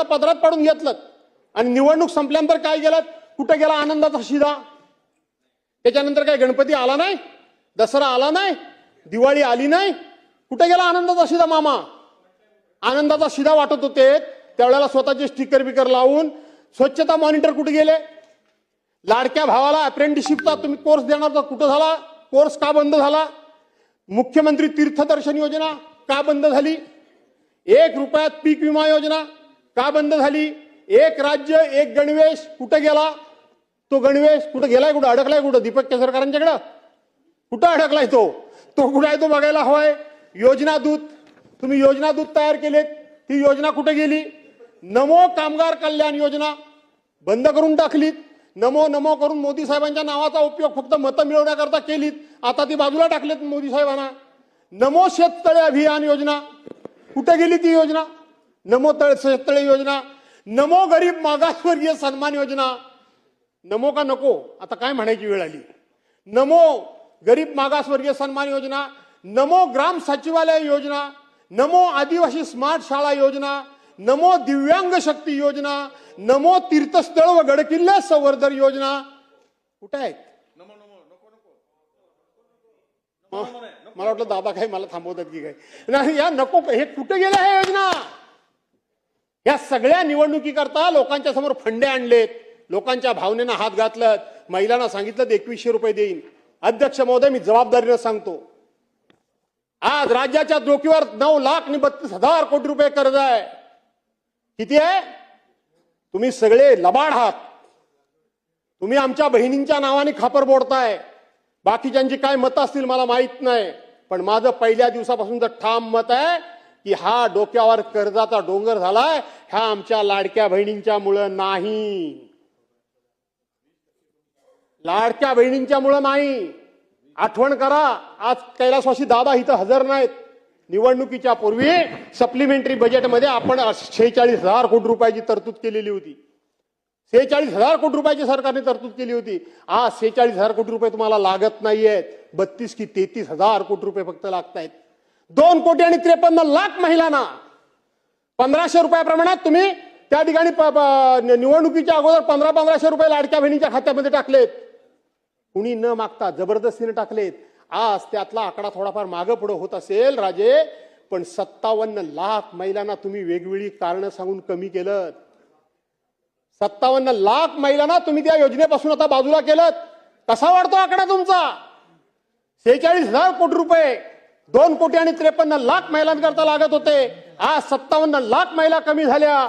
पदरात पाडून घेतलं आणि निवडणूक संपल्यानंतर काय गेलं, कुठे गेला आनंदाचा शिदा? त्याच्यानंतर काय गणपती आला नाही, दसरा आला नाही, दिवाळी आली नाही, कुठे गेला आनंदाचा शिदा? मामा आनंदाचा शिदा वाटत होते त्यावेळेला स्वतःचे स्टिकर बिकर लावून. स्वच्छता मॉनिटर कुठे गेले? लाडक्या भावाला अप्रेंटिसशिपचा तुम्ही कोर्स देणार होता, कुठं झाला? कोर्स का बंद झाला? मुख्यमंत्री तीर्थदर्शन योजना का बंद झाली? 1 रुपयात पीक विमा योजना का बंद झाली? एक राज्य एक गणवेश कुठे गेला? तो गणवेश कुठे गेलाय? कुठं अडकलाय? कुठं दीपक केसरकरांच्याकडं कुठं अडकलाय? तो कुठे आहे? तो बघायला हवाय. योजना दूत, तुम्ही योजना दूत तयार केलेत, ती योजना कुठे गेली? नमो कामगार कल्याण योजना बंद करून टाकलीत. नमो नमो करून मोदी साहेबांच्या नावाचा उपयोग फक्त मतं मिळवण्याकरता केलीत, आता ती बाजूला टाकलेत मोदी साहेबांना. नमो शेततळे अभियान योजना कुठे गेली ती योजना? नमो शेततळे योजना, नमो गरीब मागासवर्गीय सन्मान योजना. नमो का नको आता काय म्हणायची वेळ आली. नमो गरीब मागासवर्गीय सन्मान योजना, नमो ग्राम सचिवालय योजना, नमो आदिवासी स्मार्ट शाळा योजना, नमो दिव्यांग शक्ती योजना, नमो तीर्थस्थळ व गडकिल्ले संवर्धन योजना कुठे आहेत? मला वाटलं दादा काय मला थांबवतात की काय. नाही या नको, हे कुठे गेल्या ह्या योजना? या सगळ्या निवडणुकीकरता लोकांच्या समोर फंडे आणलेत, लोकांच्या भावनेनं हात घातलं, महिलांना सांगितलं 2100 रुपये देईन. अध्यक्ष महोदय, मी जबाबदारीनं सांगतो, आज राज्याच्या डोक्यावर 9,32,000 कोटी रुपये कर्ज आहे. किती आहे? तुम्ही सगळे लबाड आहात. तुम्ही आमच्या बहिणींच्या नावाने खापर बोडताय. बाकीच्यांची काय मतं असतील मला माहित नाही, पण माझं पहिल्या दिवसापासूनचं ठाम मत आहे की हा डोक्यावर कर्जाचा डोंगर झालाय, ह्या आमच्या लाडक्या बहिणींच्या मुळे नाही. लाडक्या बहिणींच्या मुळे नाही. आठवण करा, आज कैलासवासी दादा इथं हजर नाहीत. निवडणुकीच्या पूर्वी सप्लिमेंटरी बजेटमध्ये आपण 46,000 कोटी रुपयाची तरतूद केलेली होती. 46,000 कोटी रुपयाची सरकारने तरतूद केली होती. आज 46,000 कोटी रुपये तुम्हाला लागत नाहीयेत, 32 की 33,000 कोटी रुपये फक्त लागतायत. 2,53,00,000 महिलांना 1,500 रुपयाप्रमाणात तुम्ही त्या ठिकाणी निवडणुकीच्या अगोदर 1,500 रुपये लाडक्या बहिणीच्या खात्यामध्ये टाकलेत. कुणी न मागता जबरदस्तीने टाकलेत. आज त्यातला आकडा थोडाफार मागे पुढे होत असेल राजे, पण 57,00,000 महिलांना तुम्ही वेगवेगळी कारणं सांगून कमी केलं. 57,00,000 महिलांना तुम्ही त्या योजनेपासून आता बाजूला केलं. कसा वाढतो आकडा तुमचा? 46,000 कोटी रुपये 2,53,00,000 महिलांकरता लागत होते, आज 57,00,000 महिला कमी झाल्या.